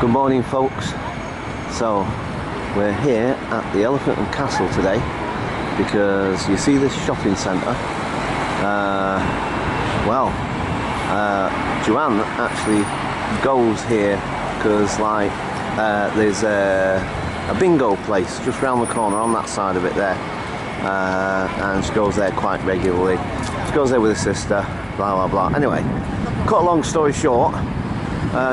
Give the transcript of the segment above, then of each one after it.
Good morning, folks. So we're here at the Elephant and Castle today because you see this shopping centre. Joanne actually goes here because there's a bingo place just round the corner on that side of it there, and she goes there quite regularly. She goes there with her sister, blah blah blah. Anyway, cut a long story short,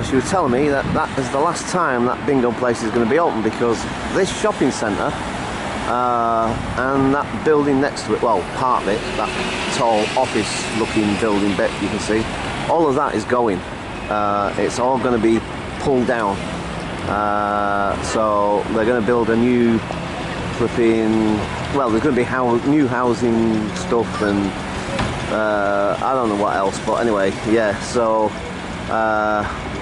she was telling me that is the last time that bingo place is going to be open, because this shopping centre and that building next to it, well, part of it, that tall office looking building bit you can see, all of that is going. It's all going to be pulled down. So they're going to build a new flipping, well, there's going to be new housing stuff, and I don't know what else, but anyway, yeah. So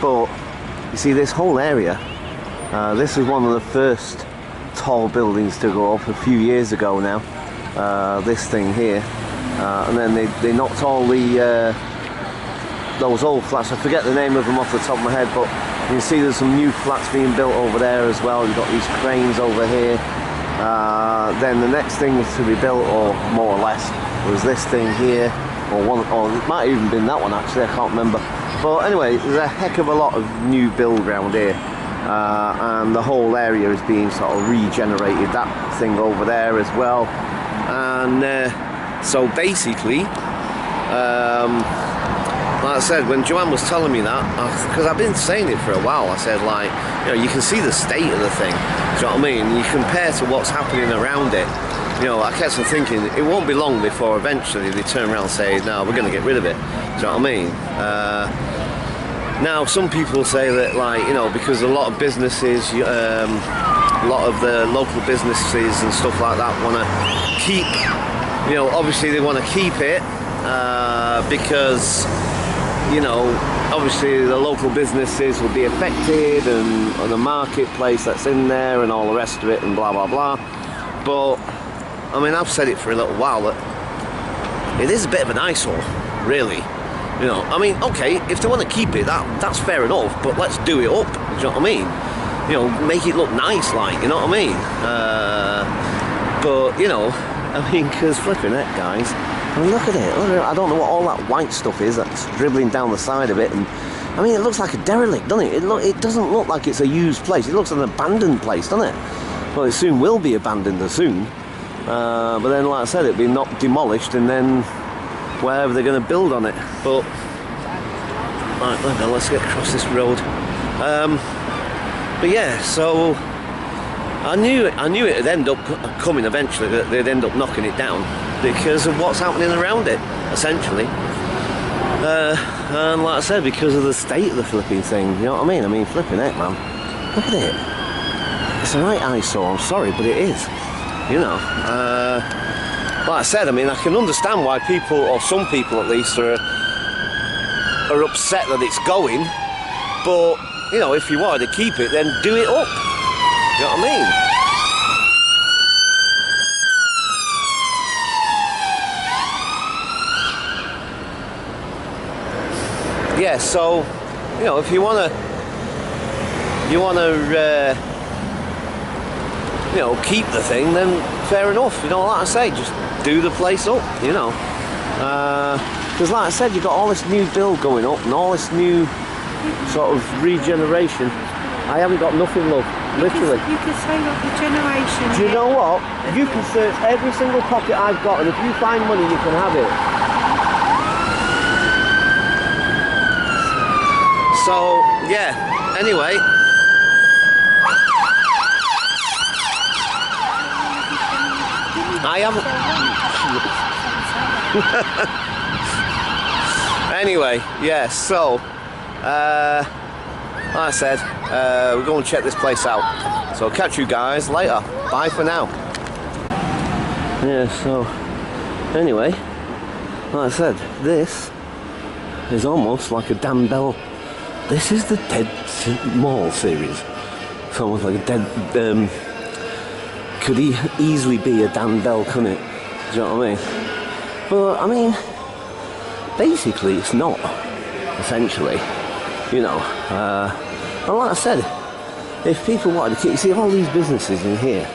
but you see this whole area, this is one of the first tall buildings to go up a few years ago now, this thing here, and then they knocked all the those old flats, I forget the name of them off the top of my head, but you can see there's some new flats being built over there as well. You've got these cranes over here. Then the next thing to be built, or more or less, was this thing here, or it might have even been that one actually, I can't remember. But anyway, there's a heck of a lot of new build around here, and the whole area is being sort of regenerated, that thing over there as well. And so basically, like I said, when Joanne was telling me that, because I've been saying it for a while, I said, like, you know, you can see the state of the thing, do you know what I mean? You compare to what's happening around it. You know, I kept on thinking it won't be long before eventually they turn around and say, no, we're going to get rid of it. Do you know what I mean? Now, some people say that, like, you know, because a lot of businesses, a lot of the local businesses and stuff like that want to keep, you know, obviously they want to keep it because, you know, obviously the local businesses will be affected, and the marketplace that's in there and all the rest of it and blah blah blah. But I mean, I've said it for a little while that it is a bit of an eyesore, really. You know, I mean, okay, if they want to keep it, that's fair enough, but let's do it up, do you know what I mean? You know, make it look nice, like, you know what I mean? But, you know, I mean, because flipping it, guys, I mean, look at it. I don't know what all that white stuff is that's dribbling down the side of it, and I mean, it looks like a derelict, doesn't it? It doesn't look like it's a used place. It looks like an abandoned place, doesn't it? Well, it soon will be abandoned soon. But then, like I said, it'll be not demolished, and then wherever they're going to build on it. But right, let's get across this road. But yeah, so I knew it'd end up coming eventually, that they'd end up knocking it down because of what's happening around it, essentially. And like I said, because of the state of the flipping thing, you know what I mean? I mean, flipping it, man. Look at it. It's a right eyesore, I'm sorry, but it is. You know, like I said, I mean, I can understand why people, or some people at least, are upset that it's going, but, you know, if you wanted to keep it, then do it up. You know what I mean? Yeah, so, you know, if you wanna you know, keep the thing, then fair enough, you know, like I say, just do the place up, you know, because like I said, you've got all this new build going up and all this new sort of regeneration. I haven't got nothing, love, literally. You can say like regeneration. Do you know what? You can search every single pocket I've got, and if you find money, you can have it. So, yeah, anyway. I haven't. Anyway, yeah, so, like I said, we're going to check this place out. So I'll catch you guys later. Bye for now. Yeah, so, anyway, like I said, this is almost like a Dan Bell. This is the Dead Mall series. It's almost like a dead, could easily be a Dan Bell, couldn't it? Do you know what I mean? But, I mean, basically it's not, essentially, you know. And like I said, if people wanted to keep, you see all these businesses in here,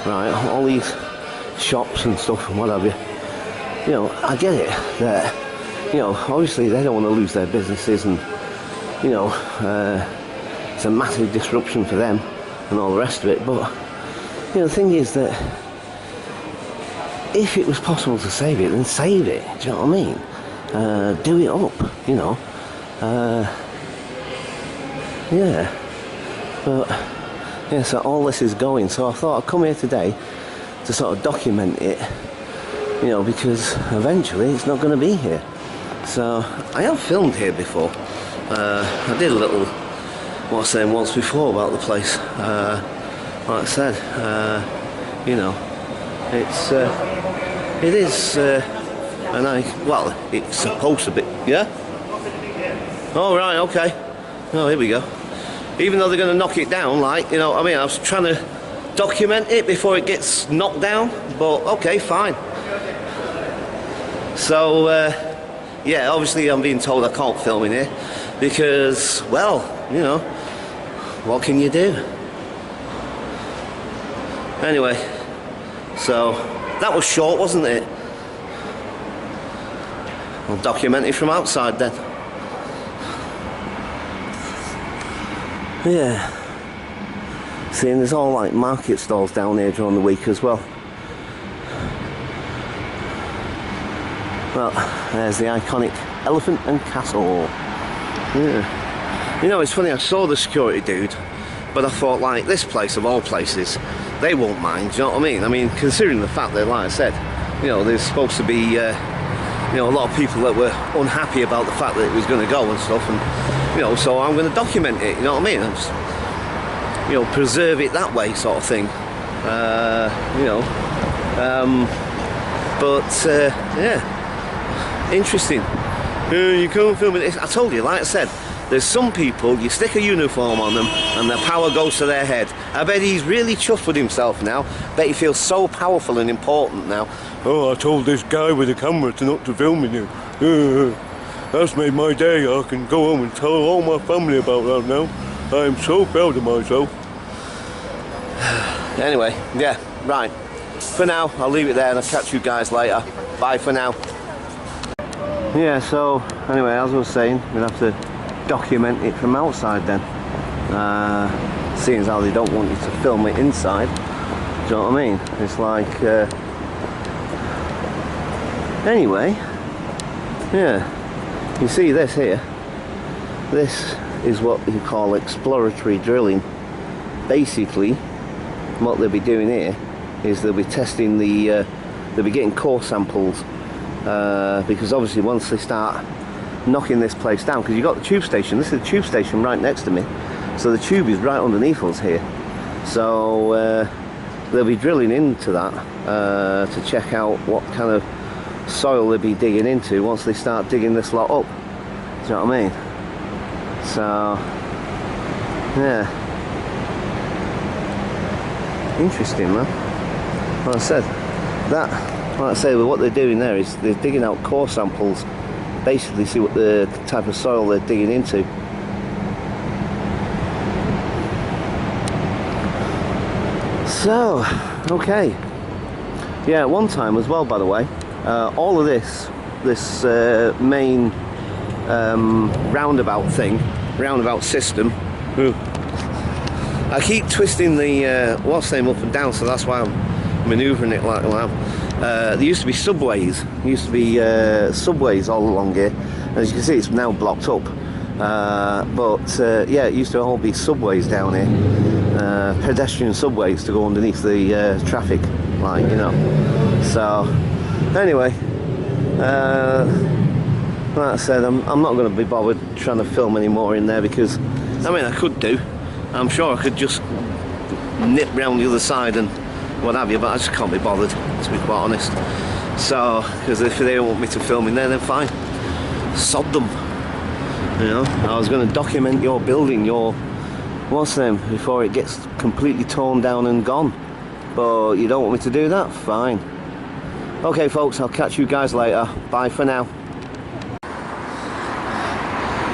right, all these shops and stuff and what have you, you know, I get it that, you know, obviously they don't want to lose their businesses, and, you know, it's a massive disruption for them and all the rest of it. But, you know, the thing is that if it was possible to save it, then save it. Do you know what I mean? Do it up, you know. Yeah. But, yeah, so all this is going. So I thought I'd come here today to sort of document it, you know, because eventually it's not going to be here. So I have filmed here before. I did a little, what's saying, once before about the place. Like I said, you know, it is, well, it's supposed to be, yeah? Oh, right, okay. Oh, here we go. Even though they're going to knock it down, like, you know what I mean? I was trying to document it before it gets knocked down, but okay, fine. So, yeah, obviously I'm being told I can't film in here because, well, you know, what can you do? Anyway, so that was short, wasn't it? I'll document it from outside then. Yeah. See, and there's all like market stalls down here during the week as well. Well, there's the iconic Elephant and Castle. Yeah. You know, it's funny, I saw the security dude, but I thought, like, this place of all places, they won't mind, do you know what I mean? I mean, considering the fact that, like I said, you know, there's supposed to be, you know, a lot of people that were unhappy about the fact that it was going to go and stuff, and, you know, so I'm going to document it, you know what I mean? And just, you know, preserve it that way, sort of thing. You know, but, yeah, interesting. You can't film it. I told you, like I said, there's some people, you stick a uniform on them and their power goes to their head. I bet he's really chuffed with himself now. I bet he feels so powerful and important now. Oh, I told this guy with the camera to not to film me now. That's made my day. I can go home and tell all my family about that now. I am so proud of myself. Anyway, yeah, right. For now, I'll leave it there and I'll catch you guys later. Bye for now. Yeah, so anyway, as I was saying, we'll have to document it from outside then. Seeing as how they don't want you to film it inside. Do you know what I mean? It's like, anyway, yeah. You see this here? This is what you call exploratory drilling. Basically, what they'll be doing here is they'll be testing the, they'll be getting core samples, because obviously once they start knocking this place down, because you've got the tube station, this is the tube station right next to me, so the tube is right underneath us here, so they'll be drilling into that to check out what kind of soil they'll be digging into once they start digging this lot up. Do you know what I mean? So, yeah, interesting, man. Like I said, like I say, what they're doing there is they're digging out core samples, basically see what the type of soil they're digging into. So, okay, yeah, at one time as well, by the way, all of this main roundabout system, I keep twisting the what's name up and down, so that's why I'm manoeuvring it like that. There used to be subways. There used to be subways all along here. As you can see, it's now blocked up. But yeah, it used to all be subways down here, pedestrian subways to go underneath the traffic line, you know. So anyway, like I said, I'm not going to be bothered trying to film any more in there, because I mean, I could do. I'm sure I could just nip round the other side and what have you, but I just can't be bothered, to be quite honest. So, because if they don't want me to film in there, then fine, sod them. You know, I was going to document your building, your what's the name, before it gets completely torn down and gone. But you don't want me to do that? Fine. Okay, folks, I'll catch you guys later. Bye for now.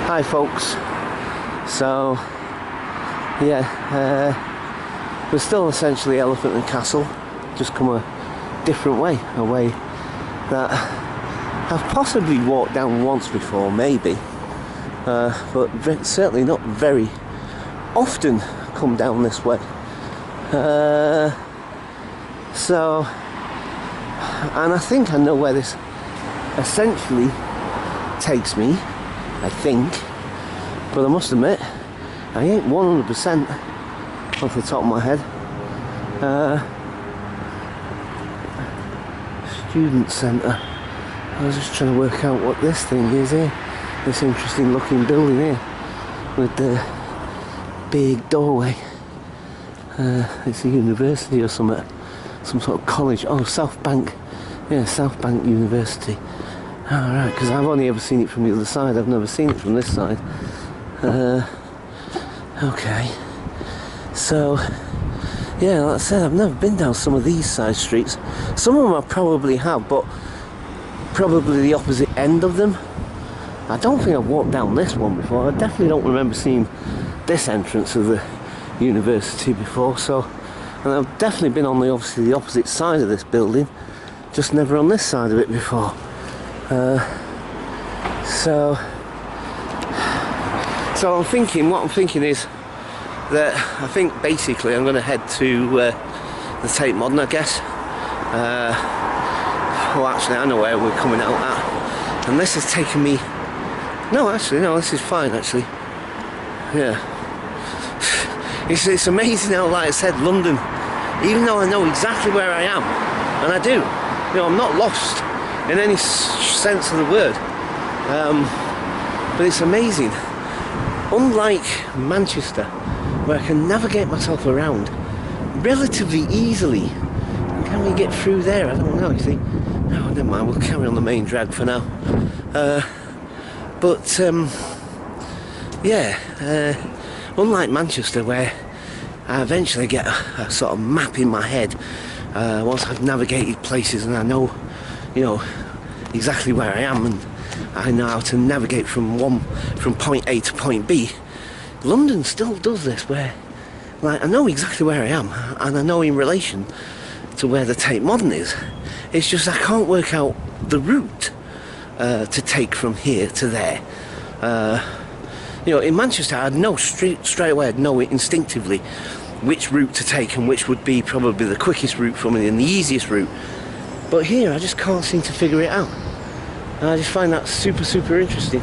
Hi, folks. So, yeah, we're still essentially Elephant and Castle, just come a different way, a way that I've possibly walked down once before, maybe, but certainly not very often come down this way. So, and I think I know where this essentially takes me, I think, but I must admit I ain't 100% off the top of my head. Student centre. I was just trying to work out what this thing is here, this interesting looking building here with the big doorway. It's a university or something, some sort of college. Oh, South Bank, yeah, South Bank University. Alright, because I've only ever seen it from the other side, I've never seen it from this side. Okay, so yeah, like I said, I've never been down some of these side streets. Some of them I probably have, but probably the opposite end of them. I don't think I've walked down this one before. I definitely don't remember seeing this entrance of the university before. So, and I've definitely been on obviously the opposite side of this building, just never on this side of it before. So I'm thinking, what I'm thinking is that I think basically I'm going to head to the Tate Modern, I guess. Well, actually, I know where we're coming out at, and this has taken me. No, actually, no, this is fine. Actually, yeah. It's amazing how, like I said, London. Even though I know exactly where I am, and I do, you know, I'm not lost in any sense of the word. But it's amazing. Unlike Manchester, where I can navigate myself around relatively easily. Can we get through there? I don't know, you see. No, never mind, we'll carry on the main drag for now. Unlike Manchester, where I eventually get a sort of map in my head once I've navigated places and I know, you know, exactly where I am, and I know how to navigate from point A to point B. London still does this, where like I know exactly where I am, and I know in relation to where the Tate Modern is. It's just I can't work out the route to take from here to there. You know, in Manchester, I'd know straight away. I'd know it instinctively which route to take and which would be probably the quickest route for me and the easiest route. But here, I just can't seem to figure it out. And I just find that super interesting.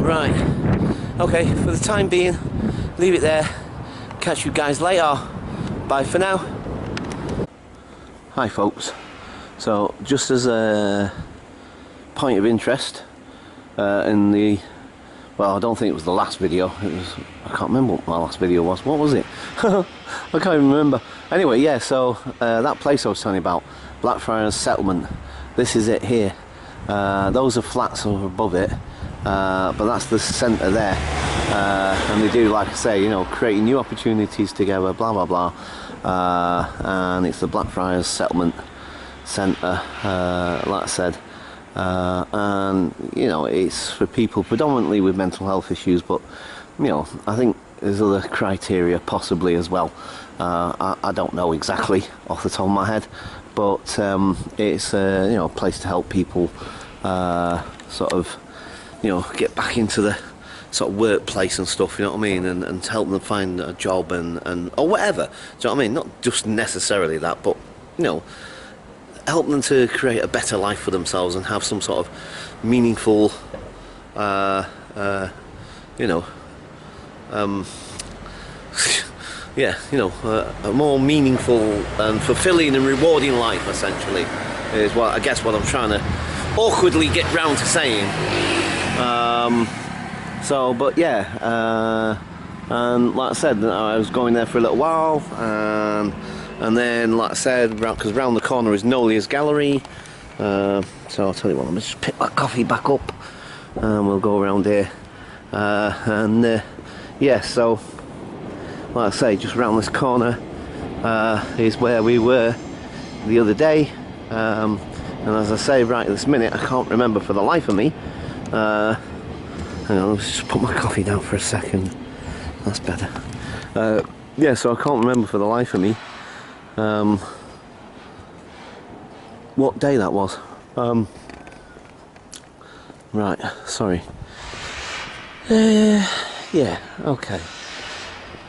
Right. Okay. For the time being, leave it there. Catch you guys later. Bye for now. Hi folks. So just as a point of interest, in the, well, I don't think it was the last video. It was, I can't remember what my last video was. What was it? I can't even remember. Anyway, yeah. So that place I was telling you about, Blackfriars Settlement. This is it here. Those are flats over above it, but that's the centre there. And they do, like I say, you know, creating new opportunities together, blah blah blah. And it's the Blackfriars Settlement Centre, like I said. And you know, it's for people predominantly with mental health issues, but you know, I think there's other criteria possibly as well. I don't know exactly off the top of my head, but it's you know, a place to help people sort of, you know, get back into the sort of workplace and stuff, you know what I mean, and to help them find a job and or whatever, do you know what I mean? Not just necessarily that, but you know, help them to create a better life for themselves and have some sort of meaningful, you know, yeah, you know, a more meaningful and fulfilling and rewarding life, essentially, is what I guess what I'm trying to awkwardly get round to saying. So, but yeah, and like I said, I was going there for a little while, and then, like I said, because round the corner is Nolia's Gallery. So I'll tell you what, let me just pick that coffee back up, and we'll go around here. Yeah, so like I say, just round this corner is where we were the other day. And as I say, right this minute, I can't remember for the life of me Hang on, let's just put my coffee down for a second. That's better. Yeah, so I can't remember for the life of me what day that was. Right, sorry. Yeah, okay.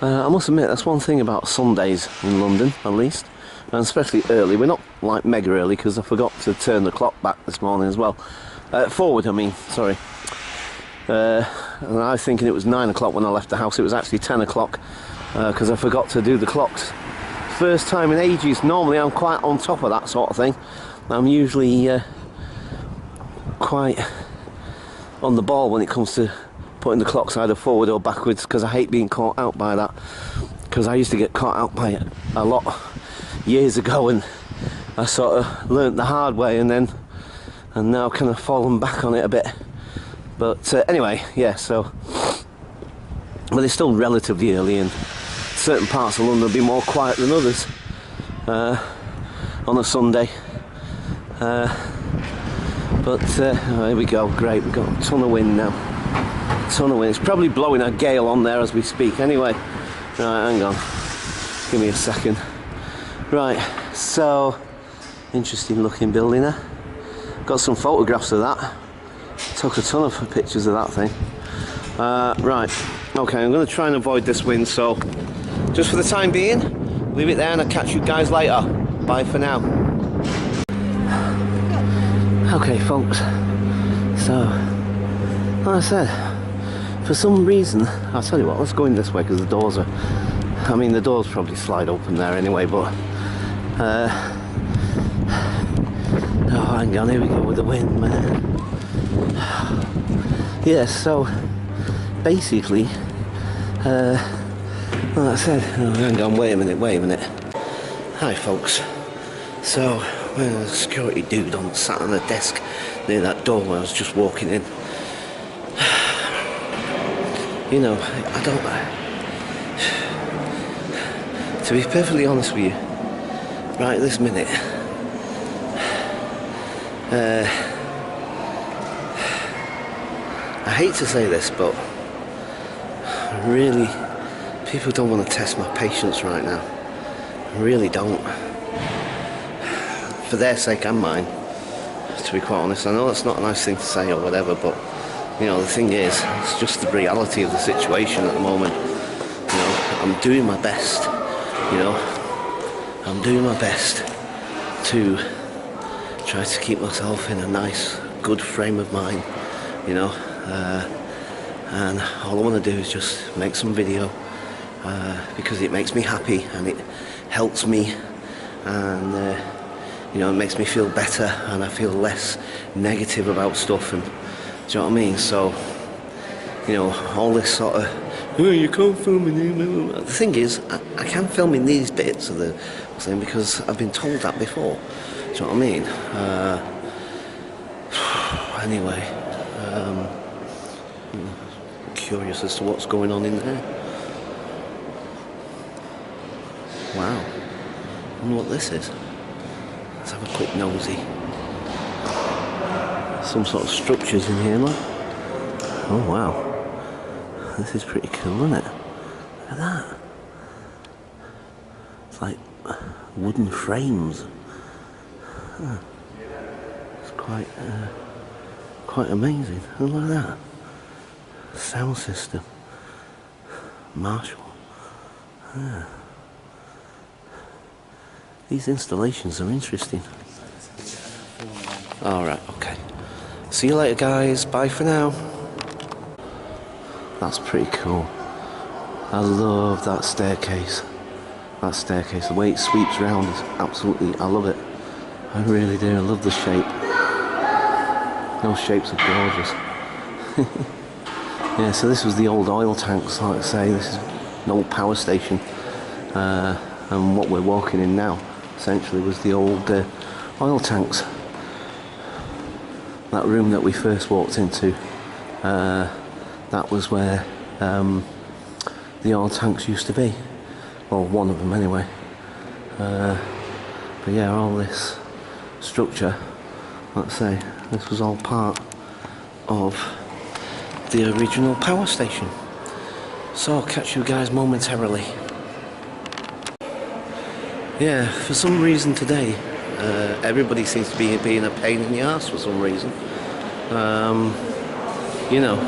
I must admit, that's one thing about Sundays in London, at least, and especially early. We're not like mega early because I forgot to turn the clock back this morning as well. Forward, I mean, sorry. And I was thinking it was 9 o'clock when I left the house. It was actually 10 o'clock because I forgot to do the clocks. First time in ages. Normally I'm quite on top of that sort of thing. I'm usually quite on the ball when it comes to putting the clocks either forward or backwards, because I hate being caught out by that, because I used to get caught out by it a lot years ago, and I sort of learnt the hard way, and now kind of fallen back on it a bit. But anyway, yeah, so but it's still relatively early, and certain parts of London will be more quiet than others on a Sunday. But here we go, great, we've got a ton of wind now. Ton of wind. It's probably blowing a gale on there as we speak anyway. Right, hang on, give me a second. Right, so interesting looking building there. Got some photographs of that. Took a ton of pictures of that thing. Right, okay, I'm going to try and avoid this wind, so just for the time being, leave it there and I'll catch you guys later. Bye for now. Okay folks, so like I said, for some reason, I'll tell you what, let's go in this way because the doors are, I mean the doors probably slide open there anyway, but oh hang on, here we go with the wind, man. Yeah, so basically like I said, oh, hang on, wait a minute. Hi folks, so when a security dude sat on a desk near that door where I was just walking in. You know, I don't... To be perfectly honest with you, right this minute, I hate to say this, but really, people don't want to test my patience right now. I really don't. For their sake and mine, to be quite honest. I know that's not a nice thing to say or whatever, but you know, the thing is, it's just the reality of the situation at the moment. You know, I'm doing my best, you know, I'm doing my best to try to keep myself in a nice, good frame of mind, you know, and all I want to do is just make some video because it makes me happy and it helps me, and you know, it makes me feel better and I feel less negative about stuff, and do you know what I mean? So, you know, all this sort of, oh, you can't film in here. The thing is, I can film in these bits of the thing because I've been told that before. Do you know what I mean? Anyway, I'm curious as to what's going on in there. Wow. I wonder what this is. Let's have a quick nosy. Some sort of structures in here, man. Oh wow, this is pretty cool, isn't it? Look at that. It's like wooden frames. Huh. It's quite amazing. Oh, look at that. Sound system. Marshall. Huh. These installations are interesting. Alright, okay. See you later guys, bye for now. That's pretty cool. I love that staircase. That staircase, the way it sweeps round is absolutely, I love it. I really do, I love the shape. Those shapes are gorgeous. Yeah, so this was the old oil tanks, like I say, this is an old power station. And what we're walking in now, essentially, was the old oil tanks. That room that we first walked into, that was where the oil tanks used to be. Well, one of them anyway. But yeah, all this structure, let's say, this was all part of the original power station. So I'll catch you guys momentarily. Yeah, for some reason today, everybody seems to be being a pain in the arse for some reason. You know,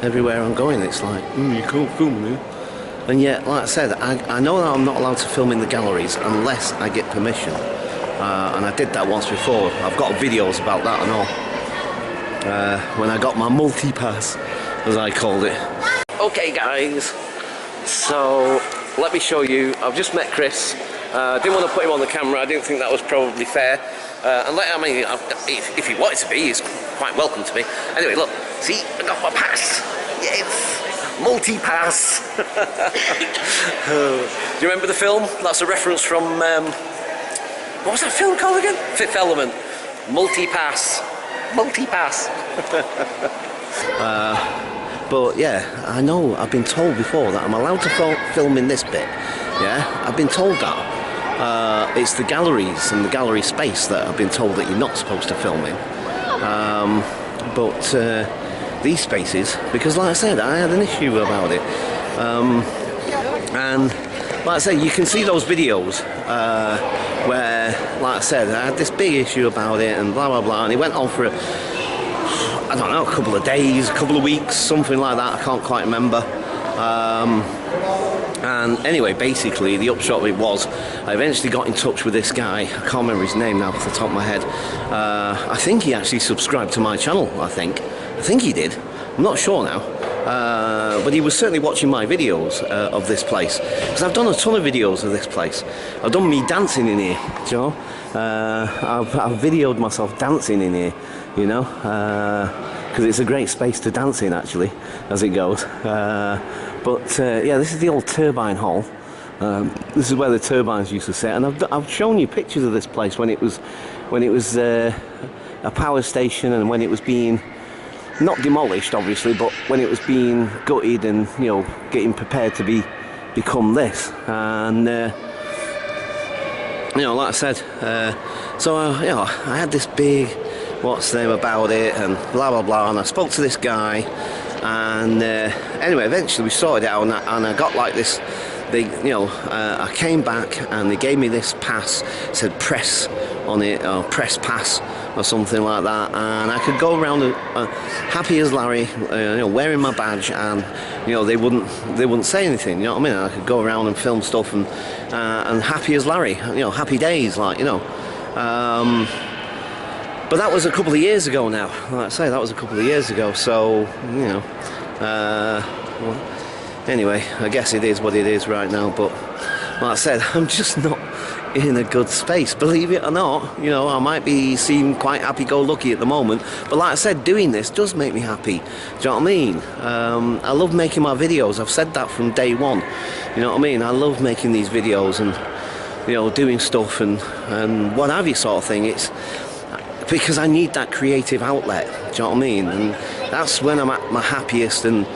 everywhere I'm going it's like, you can't film me. And yet, like I said, I know that I'm not allowed to film in the galleries unless I get permission. And I did that once before. I've got videos about that and all. When I got my multi-pass, as I called it. Okay guys, so let me show you. I've just met Chris. I didn't want to put him on the camera. I didn't think that was probably fair. I mean, if he wanted to be, he's quite welcome to be. Anyway, look, see, I got my pass. Yes. Multi-pass. Do you remember the film? That's a reference from, what was that film called again? Fifth Element. Multi-pass. Multi-pass. But yeah, I know I've been told before that I'm allowed to film in this bit. Yeah, I've been told that. It's the galleries and the gallery space that I've been told that you're not supposed to film in. But these spaces, because like I said, I had an issue about it, and like I say, you can see those videos where, like I said, I had this big issue about it and blah blah blah, and it went on for I don't know, a couple of days, a couple of weeks, something like that. I can't quite remember. And anyway, basically the upshot of it was I eventually got in touch with this guy. I can't remember his name now off the top of my head. I think he actually subscribed to my channel. I think he did. I'm not sure now. But he was certainly watching my videos of this place, because I've done a ton of videos of this place. I've done me dancing in here, you know. I've videoed myself dancing in here, you know, because it's a great space to dance in actually, as it goes. But yeah, this is the old turbine hall. This is where the turbines used to sit, and I've shown you pictures of this place when it was a power station, and when it was being not demolished obviously, but when it was being gutted and, you know, getting prepared to become this. And you know, like I said, so you know, I had this big what's the name about it and blah blah blah, and I spoke to this guy, and anyway, eventually we sorted it out, and I got like this. They, you know, I came back and they gave me this pass, said press on it, or press pass or something like that, and I could go around happy as Larry, you know, wearing my badge, and you know, they wouldn't say anything, you know what I mean? I could go around and film stuff and happy as Larry, you know, happy days, like, you know. But that was a couple of years ago now. Like I say, that was a couple of years ago, so you know. Well, anyway, I guess it is what it is right now, but like I said, I'm just not in a good space, believe it or not. You know, I might seem quite happy-go-lucky at the moment, but like I said, doing this does make me happy. Do you know what I mean? I love making my videos. I've said that from day one. You know what I mean? I love making these videos and, you know, doing stuff and what have you, sort of thing. It's because I need that creative outlet. Do you know what I mean? And that's when I'm at my happiest and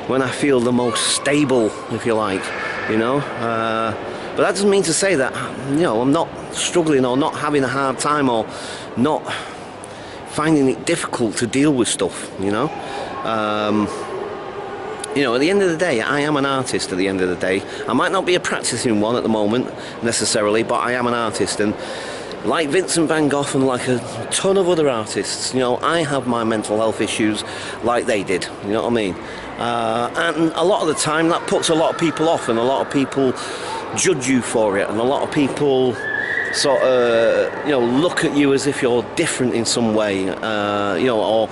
when I feel the most stable, if you like, you know. But that doesn't mean to say that, you know, I'm not struggling or not having a hard time or not finding it difficult to deal with stuff, you know. You know, at the end of the day, I am an artist at the end of the day. I might not be a practicing one at the moment, necessarily, but I am an artist. And like Vincent van Gogh and like a ton of other artists, you know, I have my mental health issues like they did, you know what I mean? And a lot of the time that puts a lot of people off, and a lot of people judge you for it, and a lot of people sort of, you know, look at you as if you're different in some way, you know,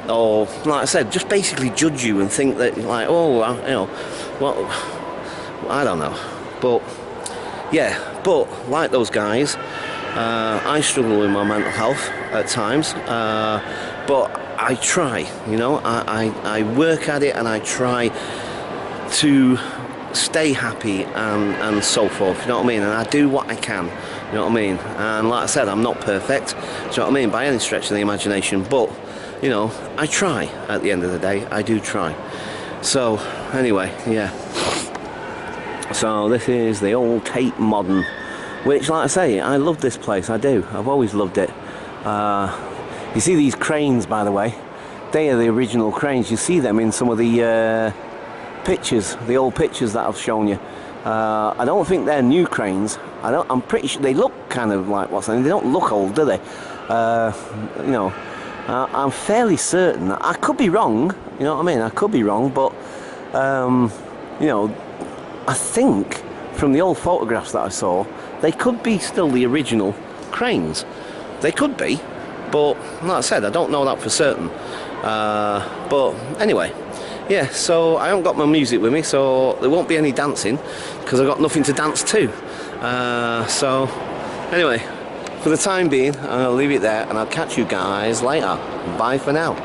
or like I said, just basically judge you and think that, like, oh, you know, well, I don't know. But yeah, but like those guys, I struggle with my mental health at times, but I try, you know, I work at it and I try to stay happy and so forth, you know what I mean? And I do what I can, you know what I mean? And like I said, I'm not perfect, do you know what I mean, by any stretch of the imagination, but, you know, I try at the end of the day, I do try. So, anyway, yeah. So this is the old Tate Modern, which, like I say, I love this place, I do. I've always loved it. You see these cranes, by the way, they are the original cranes. You see them in some of the pictures, the old pictures that I've shown you. I don't think they're new cranes. I'm pretty sure they look kind of like what's they don't look old, do they? You know, I'm fairly certain. I could be wrong. You know what I mean? I could be wrong, but you know, I think from the old photographs that I saw, they could be still the original cranes. They could be, but like I said, I don't know that for certain. But anyway, yeah, so I haven't got my music with me, so there won't be any dancing because I've got nothing to dance to. So anyway, for the time being, I'll leave it there and I'll catch you guys later. Bye for now.